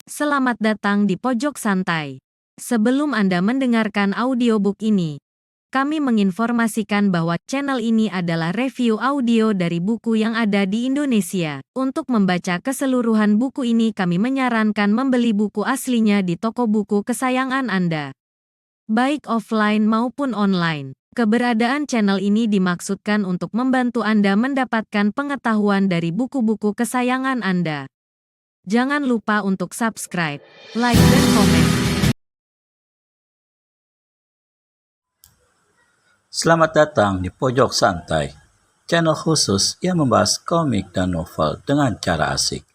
Selamat datang di Pojok Santai. Sebelum Anda mendengarkan audiobook ini, kami menginformasikan bahwa channel ini adalah review audio dari buku yang ada di Indonesia. Untuk membaca keseluruhan buku ini, kami menyarankan membeli buku aslinya di toko buku kesayangan Anda, baik offline maupun online. Keberadaan channel ini dimaksudkan untuk membantu Anda mendapatkan pengetahuan dari buku-buku kesayangan Anda. Jangan lupa untuk subscribe, like, dan komen. Selamat datang di Pojok Santai, channel khusus yang membahas komik dan novel dengan cara asik.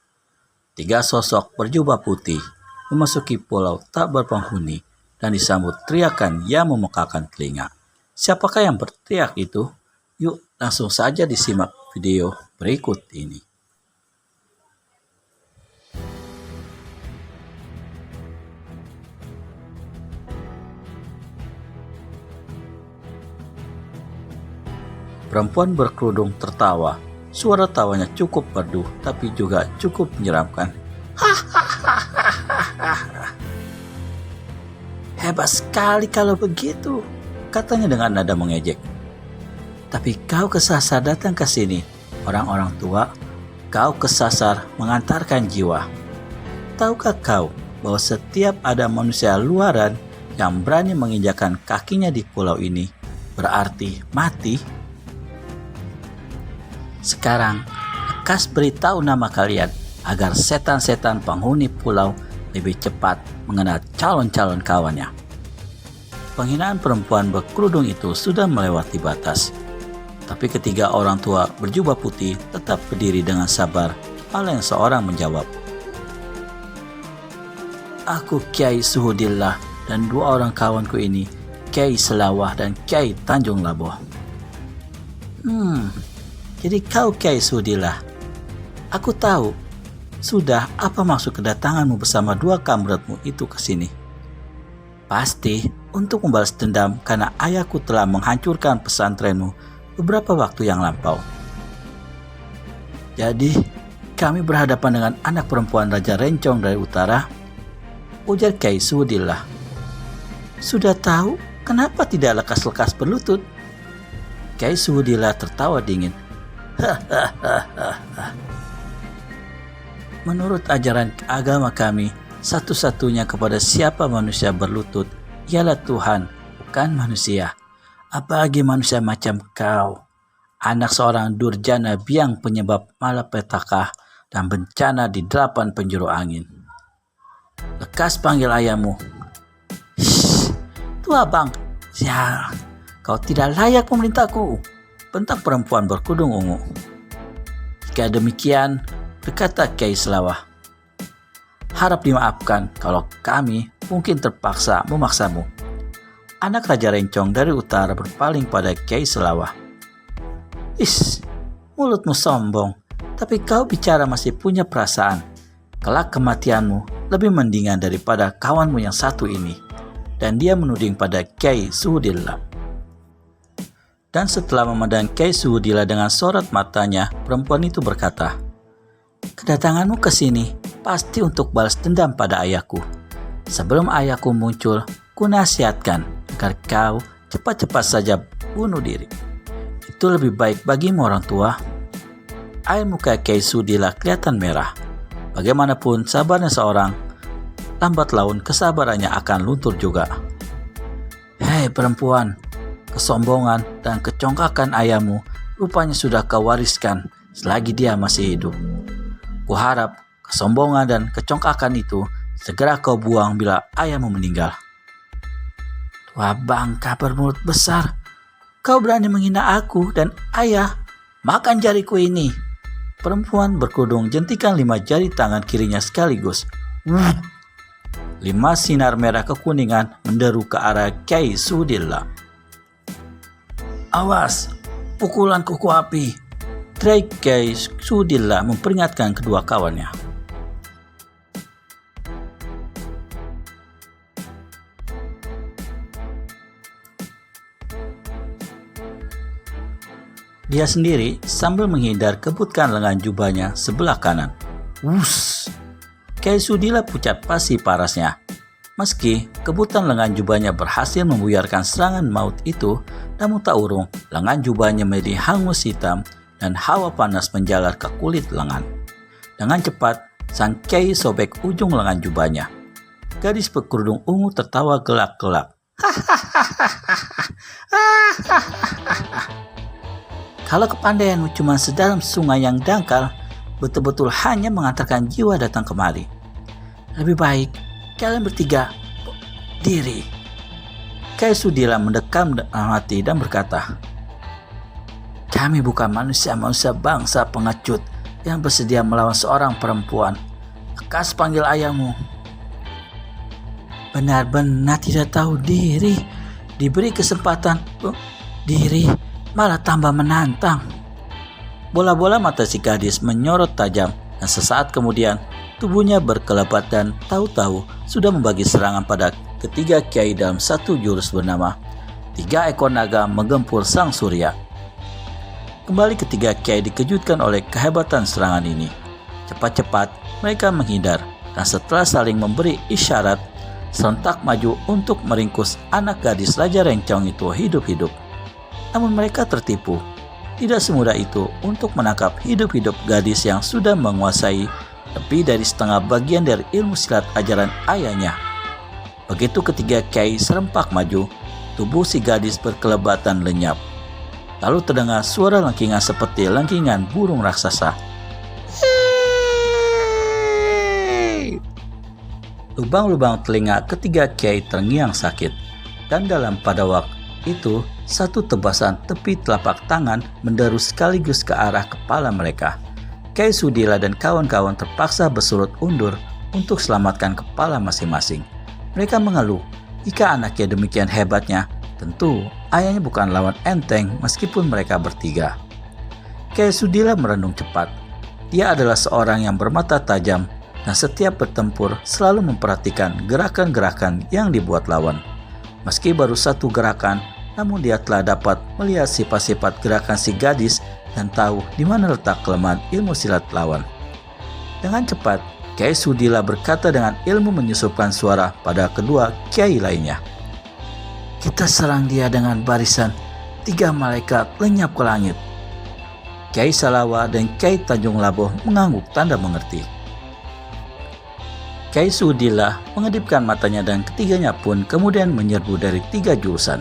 3 sosok berjubah putih memasuki pulau tak berpenghuni dan disambut teriakan yang memekakan telinga. Siapakah yang berteriak itu? Yuk langsung saja disimak video berikut ini. Perempuan berkerudung tertawa. Suara tawanya cukup merdu, tapi juga cukup menyeramkan. Hebat sekali kalau begitu, katanya dengan nada mengejek. Tapi kau kesasar datang ke sini, orang-orang tua. Kau kesasar mengantarkan jiwa. Tahukah kau bahwa setiap ada manusia luaran yang berani menginjakan kakinya di pulau ini, berarti mati? Sekarang, lekas beritahu nama kalian agar setan-setan penghuni pulau lebih cepat mengenal calon-calon kawannya. Penghinaan perempuan berkerudung itu sudah melewati batas. Tapi ketiga orang tua berjubah putih tetap berdiri dengan sabar, malah yang seorang menjawab. Aku Kiai Suhudillah dan 2 orang kawanku ini, Kiai Selawah dan Kiai Tanjung Laboh. Jadi kau Kiai Suhudillah. Aku tahu sudah apa maksud kedatanganmu bersama 2 kamratmu itu ke sini. Pasti untuk membalas dendam karena ayahku telah menghancurkan pesantrenmu beberapa waktu yang lampau. Jadi kami berhadapan dengan anak perempuan Raja Rencong dari utara, ujar Kiai Suhudillah. Sudah tahu, kenapa tidak lekas-lekas berlutut? Kiai Suhudillah tertawa dingin. Menurut ajaran agama kami, satu-satunya kepada siapa manusia berlutut ialah Tuhan, bukan manusia. Apalagi manusia macam kau, anak seorang durjana biang penyebab malapetaka dan bencana di 8 penjuru angin. Lekas panggil ayahmu. Tua bang, sial, kau tidak layak memerintahku, bentak perempuan berkerudung ungu. Jika demikian, berkata Kiai Selawah, harap dimaafkan kalau kami mungkin terpaksa memaksamu. Anak Raja Rencong dari utara berpaling pada Kiai Selawah. Mulutmu sombong, tapi kau bicara masih punya perasaan. Kelak kematianmu lebih mendingan daripada kawanmu yang satu ini. Dan dia menuding pada Kiai Suhudillah. Dan setelah memandang Kiai Suhudillah dengan sorot matanya, perempuan itu berkata, kedatanganmu ke sini pasti untuk balas dendam pada ayahku. Sebelum ayahku muncul, kunasihatkan agar kau cepat-cepat saja bunuh diri. Itu lebih baik bagimu orang tua. Air muka Kiai Suhudillah kelihatan merah. Bagaimanapun sabarnya seorang, lambat laun kesabarannya akan luntur juga. Hei perempuan, kesombongan dan kecongkakan ayahmu rupanya sudah kau wariskan selagi dia masih hidup. Kuharap kesombongan dan kecongkakan itu segera kau buang bila ayahmu meninggal. Tua bangka bermulut besar, kau berani menghina aku dan ayah, makan jariku ini. Perempuan berkerudung jentikan 5 jari tangan kirinya sekaligus. 5 sinar merah kekuningan menderu ke arah Kiai Suhudillah. Awas, pukulan kuku api, teriak Kiai Suhudillah memperingatkan kedua kawannya. Dia sendiri sambil menghindar kebutkan lengan jubahnya sebelah kanan. Kyai Sudila pucat pasi parasnya. Meski kebutan lengan jubahnya berhasil membuyarkan serangan maut itu, namun tak urung lengan jubahnya menjadi hangus hitam dan hawa panas menjalar ke kulit lengan. Dengan cepat, sang Kyai sobek ujung lengan jubahnya. Gadis berkerudung ungu tertawa gelak-gelak. Kalau kepandaianmu cuma sedalam sungai yang dangkal, betul-betul hanya mengantarkan jiwa datang kemari. Lebih baik kalian bertiga diri. Kyai Sudila mendekam dalam hati dan berkata, kami bukan manusia-manusia bangsa pengecut yang bersedia melawan seorang perempuan. Lekas panggil ayahmu. Benar-benar tidak tahu diri. Diberi kesempatan diri malah tambah menantang. Bola-bola mata si gadis menyorot tajam dan sesaat kemudian tubuhnya berkelebat dan tahu-tahu sudah membagi serangan pada ketiga kiai dalam satu jurus bernama 3 ekor naga menggempur sang surya. Kembali ketiga kiai dikejutkan oleh kehebatan serangan ini. Cepat-cepat mereka menghindar dan setelah saling memberi isyarat, serentak maju untuk meringkus anak gadis Raja Rencong itu hidup-hidup. Namun mereka tertipu. Tidak semudah itu untuk menangkap hidup-hidup gadis yang sudah menguasai lebih dari setengah bagian dari ilmu silat ajaran ayahnya. Begitu ketiga kiai serempak maju, tubuh si gadis berkelebatan lenyap. Lalu terdengar suara lengkingan seperti lengkingan burung raksasa. Lubang-lubang telinga ketiga kiai terngiang sakit, dan dalam pada waktu itu satu tebasan tepi telapak tangan menderu sekaligus ke arah kepala mereka. Kyai Sudila dan kawan-kawan terpaksa bersurut undur untuk selamatkan kepala masing-masing. Mereka mengeluh, jika anaknya demikian hebatnya, tentu ayahnya bukan lawan enteng meskipun mereka bertiga. Kyai Sudila merenung cepat. Dia adalah seorang yang bermata tajam dan setiap bertempur selalu memperhatikan gerakan-gerakan yang dibuat lawan. Meski baru satu gerakan, namun dia telah dapat melihat sifat-sifat gerakan si gadis dan tahu di mana letak kelemahan ilmu silat lawan. Dengan cepat, Kyai Sudila berkata dengan ilmu menyusupkan suara pada kedua kiai lainnya. Kita serang dia dengan barisan 3 malaikat lenyap ke langit. Kyai Salawa dan Kyai Tanjung Labuh mengangguk tanda mengerti. Kyai Sudila mengedipkan matanya dan ketiganya pun kemudian menyerbu dari 3 jurusan.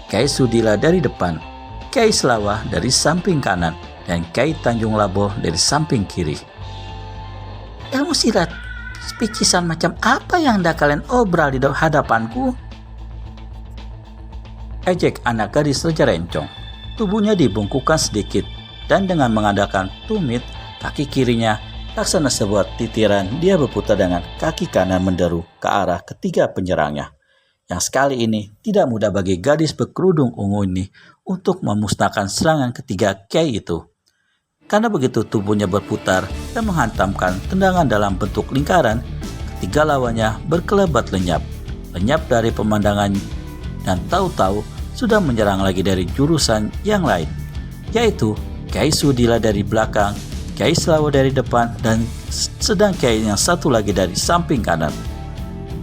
Kyai Sudila dari depan, Kyai Salawa dari samping kanan, dan Kyai Tanjung Labuh dari samping kiri. Ilmu silat spicisan macam apa yang hendak kalian obral di hadapanku? Ejek anak gadis Raja Rencong. Tubuhnya dibungkukkan sedikit, dan dengan mengadakan tumit, kaki kirinya laksana sebuah titiran, dia berputar dengan kaki kanan menderu ke arah ketiga penyerangnya. Yang sekali ini tidak mudah bagi gadis berkerudung ungu ini untuk memusnahkan serangan ketiga kiai itu. Karena begitu tubuhnya berputar dan menghantamkan tendangan dalam bentuk lingkaran, ketiga lawannya berkelebat lenyap dari pemandangan dan tahu-tahu sudah menyerang lagi dari jurusan yang lain, yaitu Kyai Sudila dari belakang, Kyai Salawa dari depan, dan sedang kiai yang satu lagi dari samping kanan.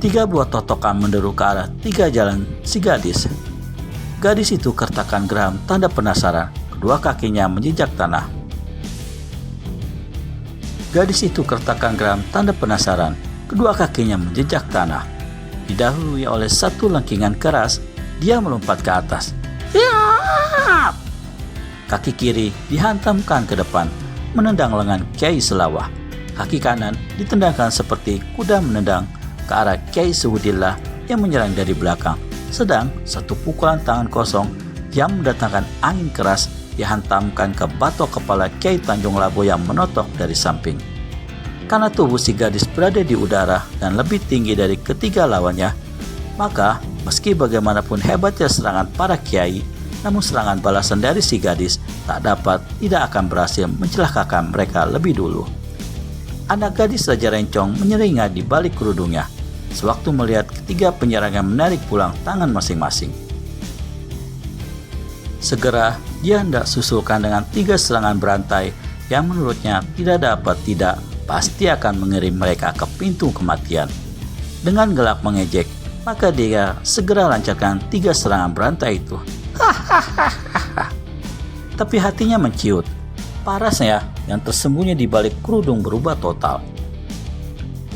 3 buah totokan menderu ke arah 3 jalan si gadis. Gadis itu kertakan geram tanda penasaran, kedua kakinya menjejak tanah. Didahului oleh satu lengkingan keras, dia melompat ke atas. Yap! Kaki kiri dihantamkan ke depan, menendang lengan Kyai Salawa. Kaki kanan ditendangkan seperti kuda menendang ke arah Kyai Sudila yang menyerang dari belakang. Sedang satu pukulan tangan kosong yang mendatangkan angin keras dihantamkan ke batok kepala Kyai Tanjung Labuh yang menotok dari samping. Karena tubuh si gadis berada di udara dan lebih tinggi dari ketiga lawannya, maka meski bagaimanapun hebatnya serangan para kiai, namun serangan balasan dari si gadis tidak akan berhasil mencelakakan mereka lebih dulu. Anak gadis Raja Rencong menyeringai di balik kerudungnya sewaktu melihat ketiga penyerang yang menarik pulang tangan masing-masing. Segera dia hendak susulkan dengan 3 serangan berantai yang menurutnya tidak pasti akan mengirim mereka ke pintu kematian. Dengan gelak mengejek, maka dia segera lancarkan 3 serangan berantai itu. Tapi hatinya menciut. Parasnya yang tersembunyi di balik kerudung berubah total.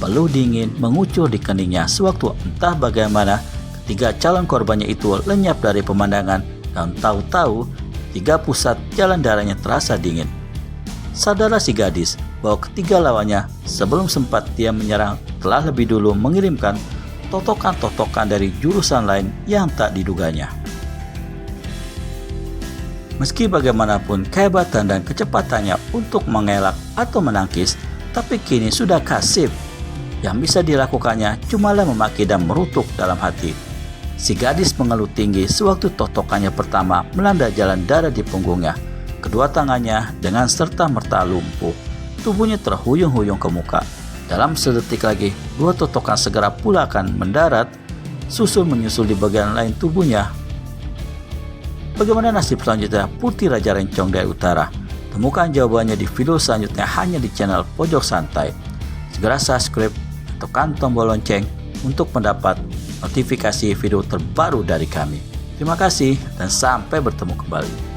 Peluh dingin mengucur di keningnya sewaktu entah bagaimana ketiga calon korbannya itu lenyap dari pemandangan dan tahu-tahu 3 pusat jalan darahnya terasa dingin. Sadarlah si gadis bahwa ketiga lawannya sebelum sempat dia menyerang telah lebih dulu mengirimkan totokan-totokan dari jurusan lain yang tak diduganya. Meski bagaimanapun kehebatan dan kecepatannya untuk mengelak atau menangkis, tapi kini sudah kasif. Yang bisa dilakukannya cumalah memaki dan merutuk dalam hati. Si gadis mengeluh tinggi sewaktu totokannya pertama melanda jalan darah di punggungnya. Kedua tangannya dengan serta-merta lumpuh. Tubuhnya terhuyung-huyung ke muka. Dalam sedetik lagi, 2 totokan segera pula akan mendarat, susul menyusul di bagian lain tubuhnya. Bagaimana nasib selanjutnya Putri Raja Rencong dari Utara? Temukan jawabannya di video selanjutnya hanya di channel Pojok Santai. Segera subscribe, tekan tombol lonceng untuk mendapat notifikasi video terbaru dari kami. Terima kasih dan sampai bertemu kembali.